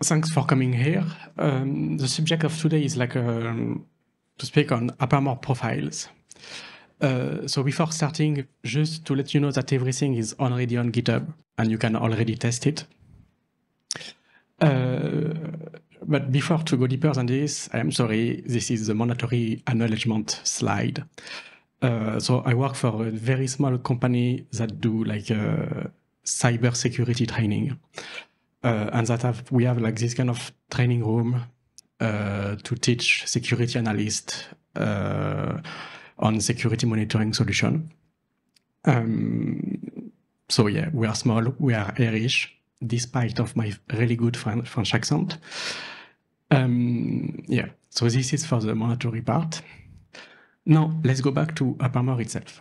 Thanks for coming here. The subject of today is like to speak on apparmor profiles. So before starting, just to let you know that everything is already on GitHub and you can already test it. But before to go deeper than this, I am sorry, this is the mandatory acknowledgement slide. So I work for a very small company that do like cyber security training. And that we have like this kind of training room to teach security analysts on security monitoring solution. So yeah, we are small, we are Irish, despite of my really good French accent. Yeah, so this is for the mandatory part. Now, let's go back to apparmor itself.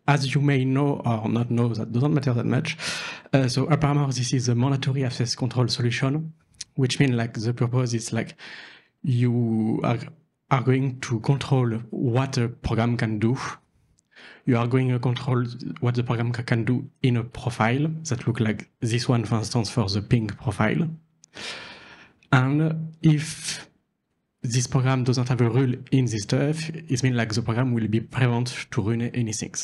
As you may know or not know, that doesn't matter that much. So apparmor, this is a mandatory access control solution, which means like the purpose is like you are going to control what a program can do. You are going to control what the program can do in a profile that look like this one, for instance, for the ping profile. And if this program doesn't have a rule in this stuff, it means like the program will be prevented to run anything.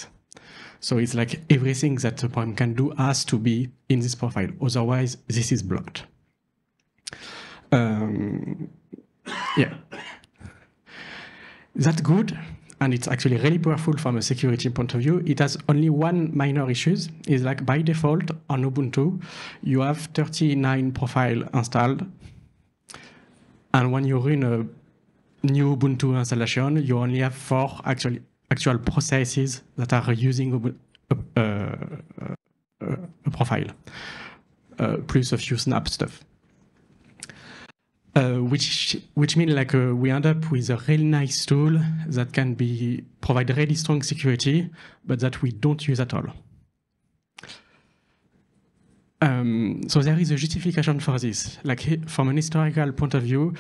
So it's like everything that the program can do has to be in this profile. Otherwise, this is blocked. Yeah. That's good. And it's actually really powerful from a security point of view. It has only one minor issue. Is like by default on Ubuntu, you have 39 profile installed. And when you run a new Ubuntu installation, you only have 4 actual processes that are using a profile, plus a few snap stuff. Which means like we end up with a really nice tool that can provide really strong security, but that we don't use at all. So there is a justification for this. Like from an historical point of view,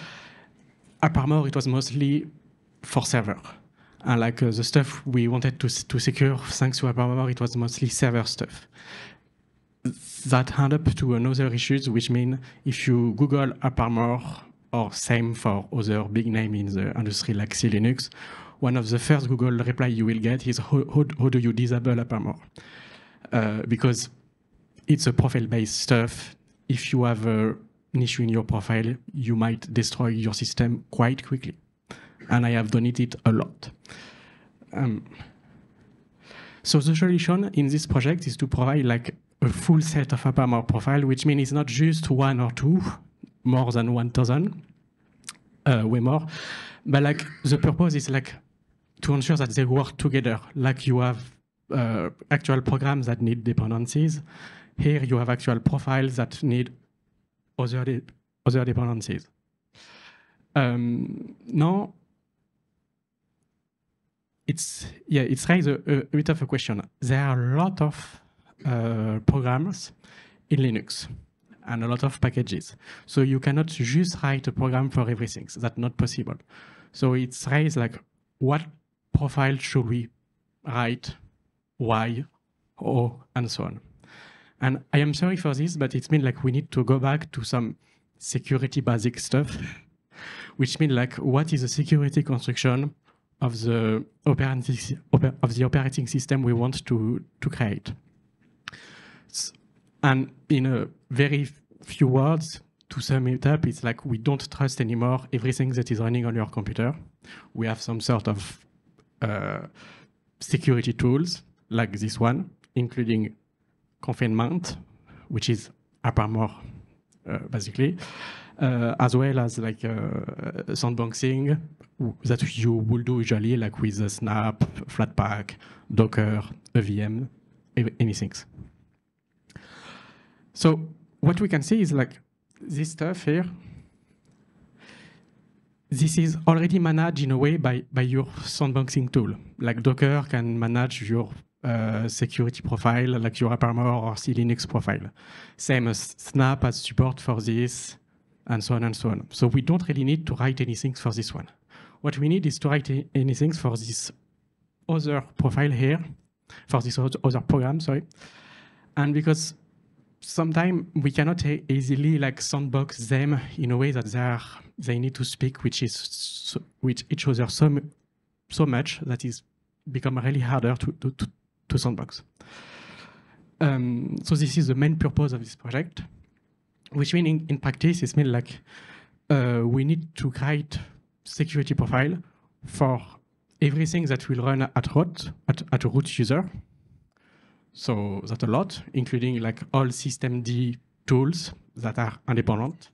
apparmor, it was mostly for server. And like the stuff we wanted to secure thanks to apparmor, it was mostly server stuff. That end up to another issue, which means if you Google apparmor, or same for other big name in the industry like C Linux, one of the first Google reply you will get is how do you disable apparmor? Because it's a profile-based stuff. If you have an issue in your profile, you might destroy your system quite quickly. And I have done it a lot. So the solution in this project is to provide like a full set of apparmor profile, which means it's not just 1 or 2, more than 1,000, way more. But like the purpose is like to ensure that they work together. Like you have actual programs that need dependencies. Here you have actual profiles that need other dependencies. Now, it's raised a bit of a question. There are a lot of programs in Linux and a lot of packages. So you cannot just write a program for everything. That's not possible. So it's raised like, what profile should we write, why, and so on. And I am sorry for this, but it means like we need to go back to some security basic stuff, which means like what is the security construction of the operating system we want to create. And in a very few words, to sum it up, it's like we don't trust anymore everything that is running on your computer. We have some sort of security tools like this one, including confinement, which is apparmor, basically, as well as like sandboxing that you will do usually like with a Snap, Flatpak, Docker, a VM, anything. So what we can see is like this stuff here. This is already managed in a way by your sandboxing tool. Like Docker can manage your security profile, like your apparmor or C Linux profile. Same as Snap has support for this, and so on and so on. So we don't really need to write anything for this one. What we need is to write anything for this other profile here, for this other program, sorry. And because sometimes we cannot easily like sandbox them in a way that they need to speak, which is with each other so much that is become really harder to sandbox. So this is the main purpose of this project, which means in practice, it means like we need to create security profile for everything that will run at a root user. So that's a lot, including like all systemd tools that are independent,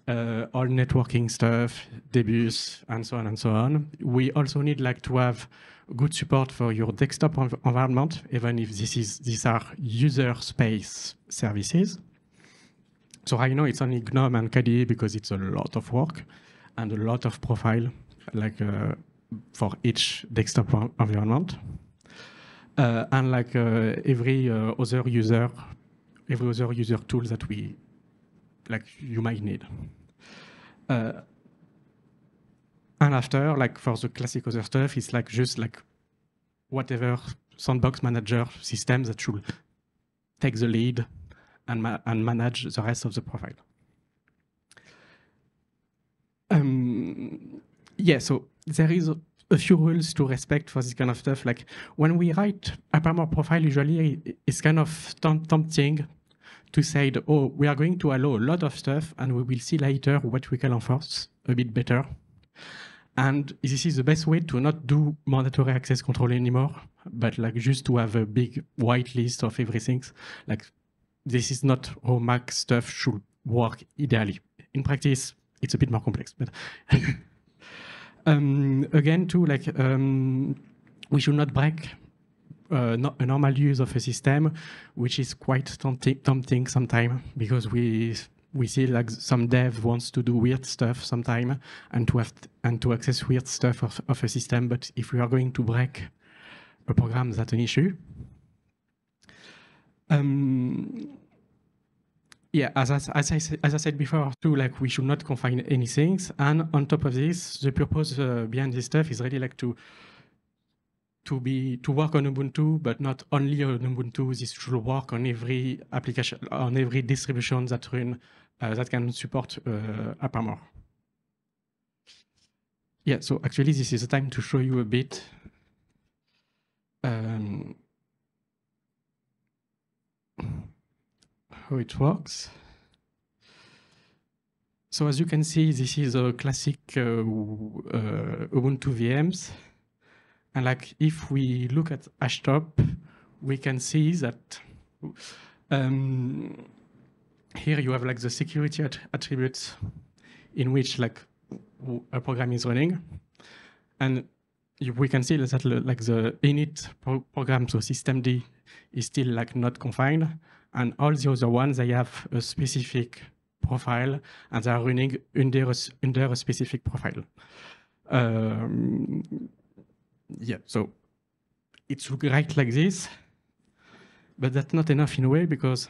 all networking stuff, debus, and so on and so on. We also need like to have good support for your desktop environment, even if these are user space services. So I know it's only GNOME and KDE because it's a lot of work and a lot of profile, like for each desktop environment. And like every other user tool that you might need. And after, like for the classic other stuff, it's like just like whatever sandbox manager system that should take the lead and manage the rest of the profile. Yeah, so there is a few rules to respect for this kind of stuff. Like when we write apparmor profile, usually it's kind of tempting to say, oh, we are going to allow a lot of stuff and we will see later what we can enforce a bit better. And this is the best way to not do mandatory access control anymore, but like just to have a big white list of everything. Like this is not how Mac stuff should work ideally. In practice, it's a bit more complex, but again, too, like we should not break a normal use of a system, which is quite tempting sometimes because we see like some dev wants to do weird stuff sometime and to access weird stuff of a system. But if we are going to break a program, that's an issue. Yeah, as I said before, too, like we should not confine anything. And on top of this, the purpose behind this stuff is really like to work on Ubuntu, but not only on Ubuntu. This should work on every application, on every distribution that run that can support apparmor. Yeah, so actually, this is the time to show you a bit. How it works. So as you can see, this is a classic Ubuntu VMs. And like if we look at hashtop, we can see that here you have like the security attributes in which like a program is running. And we can see that like the init program, so systemd is still like not confined. And all the other ones, they have a specific profile and they are running under a specific profile. Yeah, so it looks right like this, but that's not enough in a way because,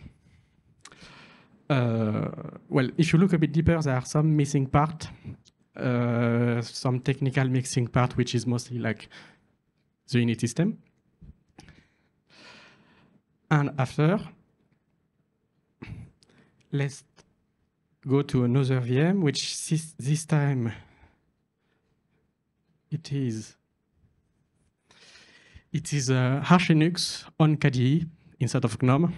well, if you look a bit deeper, there are some missing part, some technical missing part, which is mostly like the init system. And after, let's go to another VM, which this time it is Arch Linux on KDE instead of GNOME.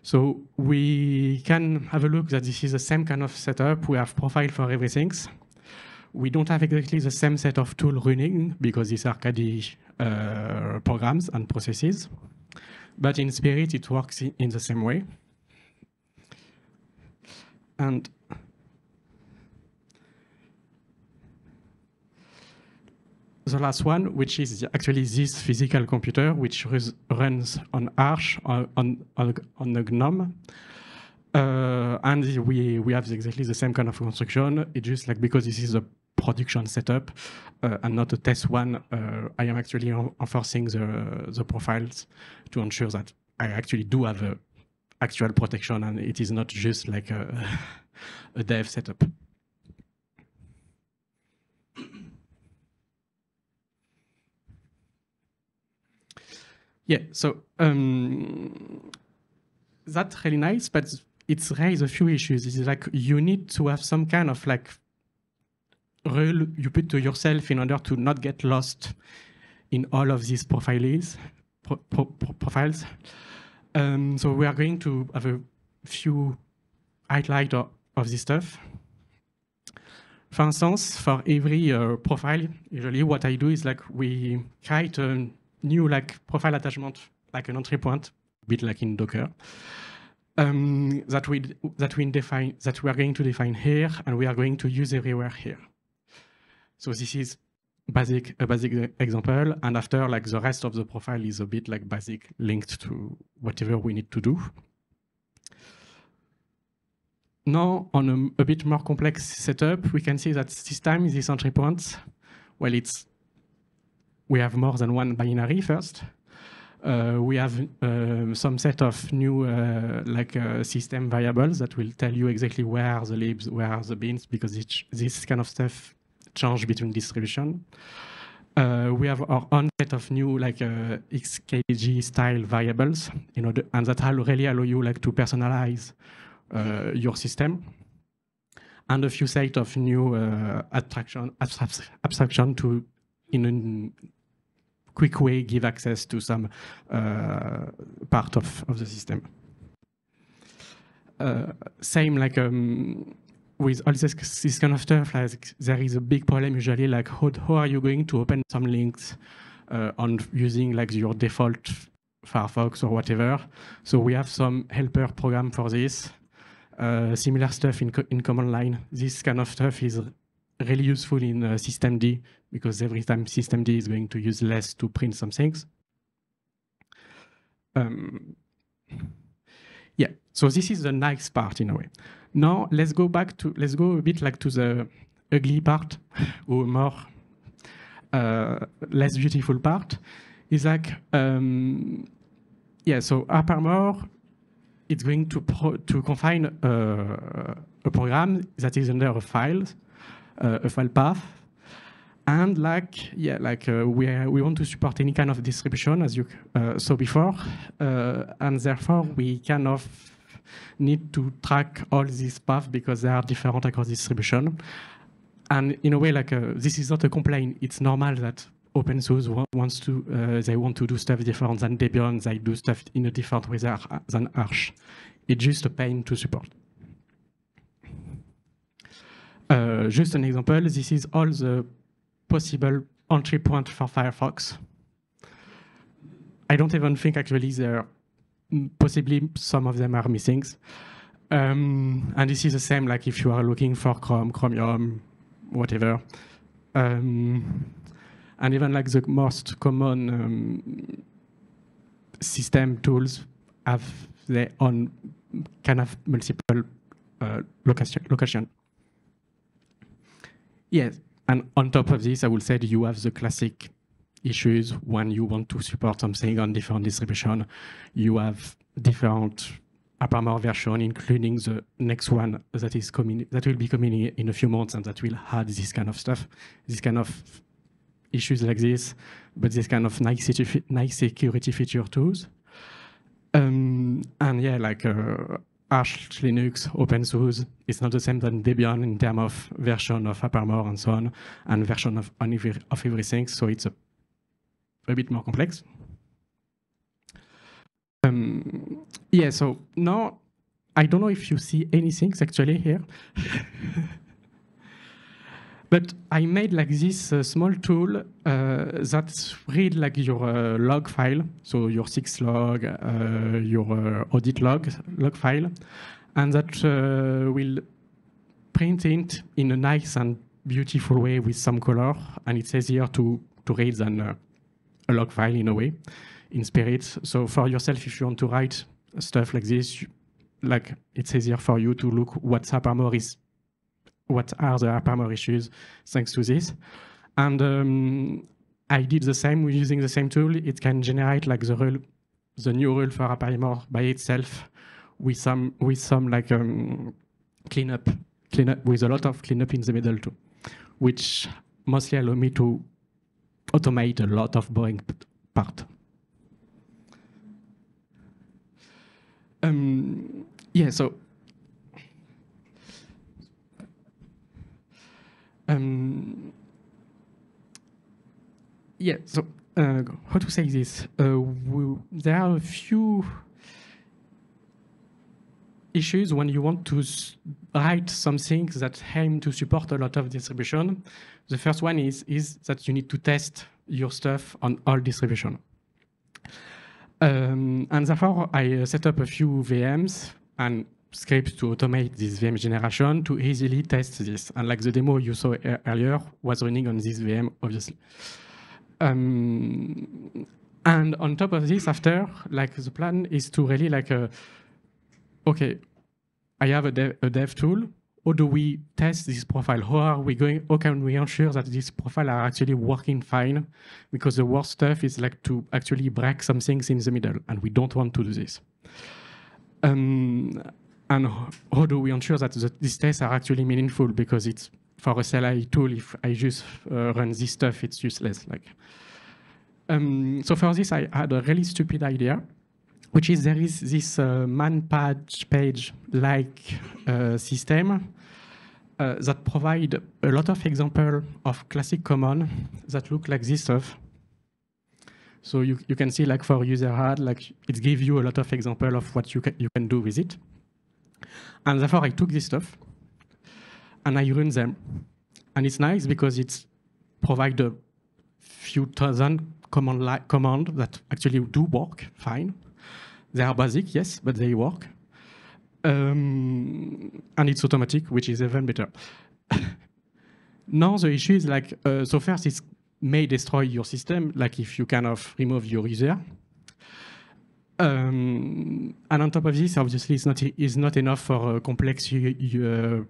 So we can have a look that this is the same kind of setup. We have profile for everything. We don't have exactly the same set of tools running because these are KDE programs and processes. But in spirit, it works in the same way. And the last one, which is actually this physical computer, which runs on Arch on the GNOME. And we have exactly the same kind of construction. It's just like because this is a production setup and not a test one, I am actually enforcing the profiles to ensure that I actually do have a actual protection and it is not just like a dev setup. Yeah, so that's really nice, but it's raised a few issues. It's like you need to have some kind of like rule you put to yourself in order to not get lost in all of these profiles. So we are going to have a few highlights of this stuff. For instance, for every profile, usually what I do is like we create a new like profile attachment, like an entry point, a bit like in Docker, that we are going to define here, and we are going to use everywhere here. So this is a basic example, and after like the rest of the profile is a bit like basic linked to whatever we need to do. Now, on a bit more complex setup, we can see that this time this entry point, well, we have more than one binary first. We have some set of new system variables that will tell you exactly where are the libs, where are the bins, because this kind of stuff change between distribution. We have our own set of new XKG style variables, and that really allow you to personalize your system, and a few set of new abstraction to, in a quick way, give access to some part of the system. Same with all this kind of stuff, there is a big problem usually, how are you going to open some links on using your default Firefox or whatever. So we have some helper program for this. Similar stuff in command line. This kind of stuff is really useful in systemd, because every time systemd is going to use less to print some things. Yeah, so this is the nice part in a way. Now let's go a bit to the ugly part, or more less beautiful part. Is so apparmor, it's going to confine a program that is under a file path, and we want to support any kind of distribution, as you saw before, and therefore we kind of need to track all these paths because they are different across distribution. And in a way, this is not a complaint. It's normal that open source wants to they want to do stuff different than Debian. They do stuff in a different way than Arch. It's just a pain to support. Just an example. This is all the possible entry point for Firefox. I don't even think actually there. Possibly some of them are missing. And this is the same if you are looking for Chrome, Chromium, whatever. And even the most common system tools have their own kind of multiple location. Yes, and on top of this, I would say you have the classic issues when you want to support something on different distribution. You have different apparmor version, including the next one that is coming, that will be coming in a few months, and that will add this kind of stuff, this kind of issues like this, but this kind of nice security feature tools. And yeah, Arch, Linux, open source, it's not the same than Debian in terms of version of apparmor and so on, and version of everything. So it's a bit more complex. Yeah, so now I don't know if you see anything actually here. But I made this small tool that read your log file, so your 6log, your audit log file, and that will print it in a nice and beautiful way with some color, and it's easier to read than a log file in a way, in Spirit. So for yourself, if you want to write stuff like this, it's easier for you to look what are the apparmor issues thanks to this. And I did the same using the same tool. It can generate the new rule for apparmor by itself with some cleanup with a lot of cleanup in the middle too, which mostly allow me to automate a lot of boring part. Yeah, so yeah, so how to say this? There are a few issues when you want to write something that aim to support a lot of distribution. The first one is that you need to test your stuff on all distribution. And therefore, I set up a few VMs and scripts to automate this VM generation to easily test this. And like the demo you saw earlier was running on this VM, obviously. And on top of this, after, like the plan is to really like, okay, I have a dev tool. How do we test this profile? How can we ensure that this profile are actually working fine? Because the worst stuff is like to actually break some things in the middle, and we don't want to do this. And how do we ensure that these tests are actually meaningful? Because it's for a CLI tool, if I just run this stuff, it's useless. Like, so for this, I had a really stupid idea, which is there is this man page-like system that provide a lot of examples of classic command that look like this stuff. So you can see, like for user add, like it gives you a lot of examples of what you can do with it. And therefore, I took this stuff and I run them. And it's nice because it provides a few thousand command that actually do work fine. They are basic, yes, but they work. And it's automatic, which is even better. Now the issue is like, so first it may destroy your system, like if you kind of remove your user. And on top of this, obviously it's not enough for a complex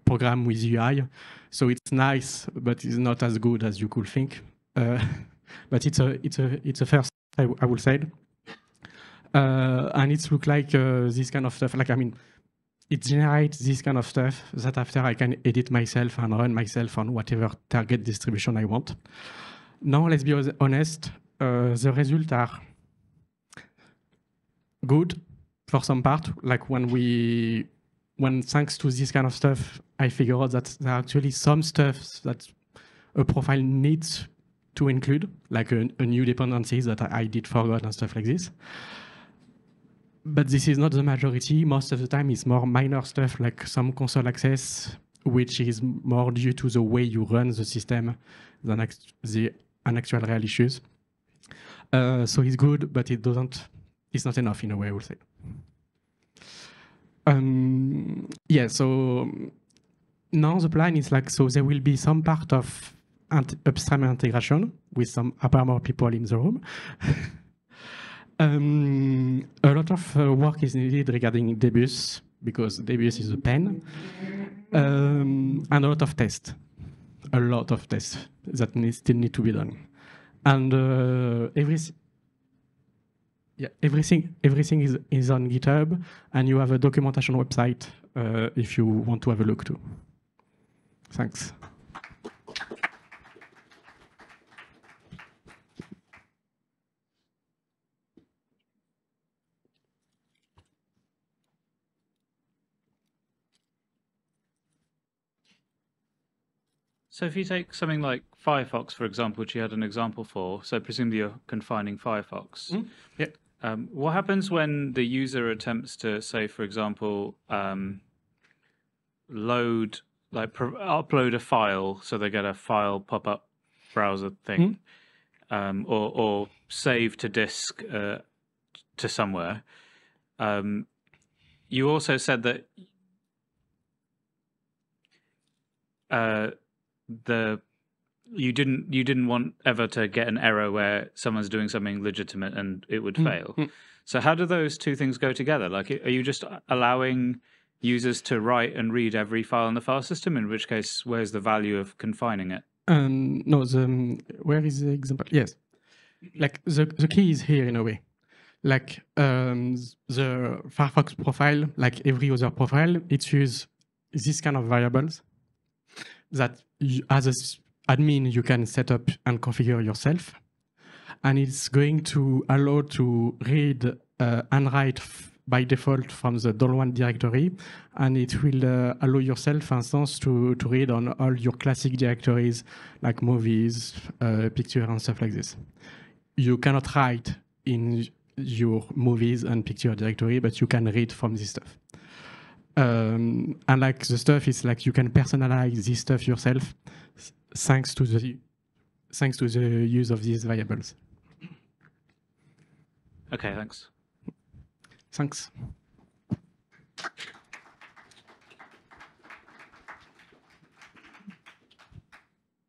program with UI. So it's nice, but it's not as good as you could think. But it's a first, I will say. And it looks like this kind of stuff. Like, I mean, it generates this kind of stuff that after I can edit myself and run myself on whatever target distribution I want. Now, let's be honest, the results are good for some part. Like when thanks to this kind of stuff, I figure out that there are actually some stuff that a profile needs to include, like a new dependencies that I did forget and stuff like this. But this is not the majority. Most of the time, it's more minor stuff like some console access, which is more due to the way you run the system than an actual real issues. So it's good, but it's not enough in a way, I would say. Yeah, so now the plan is like, so there will be some part of upstream integration with some apparmor people in the room. A lot of work is needed regarding Debius, because Debius is a pain, and a lot of tests that still need to be done. And everything is on GitHub, and you have a documentation website if you want to have a look too. Thanks. So if you take something like Firefox, for example, which you had an example for, so presumably you're confining Firefox. Yeah. What happens when the user attempts to, say, for example, upload a file, so they get a file pop-up browser thing, or save to disk to somewhere? You also said that you didn't want ever to get an error where someone's doing something legitimate and it would fail. So how do those two things go together? Like, are you just allowing users to write and read every file in the file system? In which case, where's the value of confining it? No, where is the example? Yes, like the key is here in a way. Like the Firefox profile, like every other profile, it uses this kind of variables that as an admin you can set up and configure yourself, and it's going to allow to read and write by default from the $1 directory, and it will allow yourself, for instance, to read on all your classic directories like movies, picture, and stuff like this. You cannot write in your movies and picture directory, but you can read from this stuff. And like the stuff is like you can personalize this stuff yourself thanks to the use of these variables. Okay, thanks. Thanks.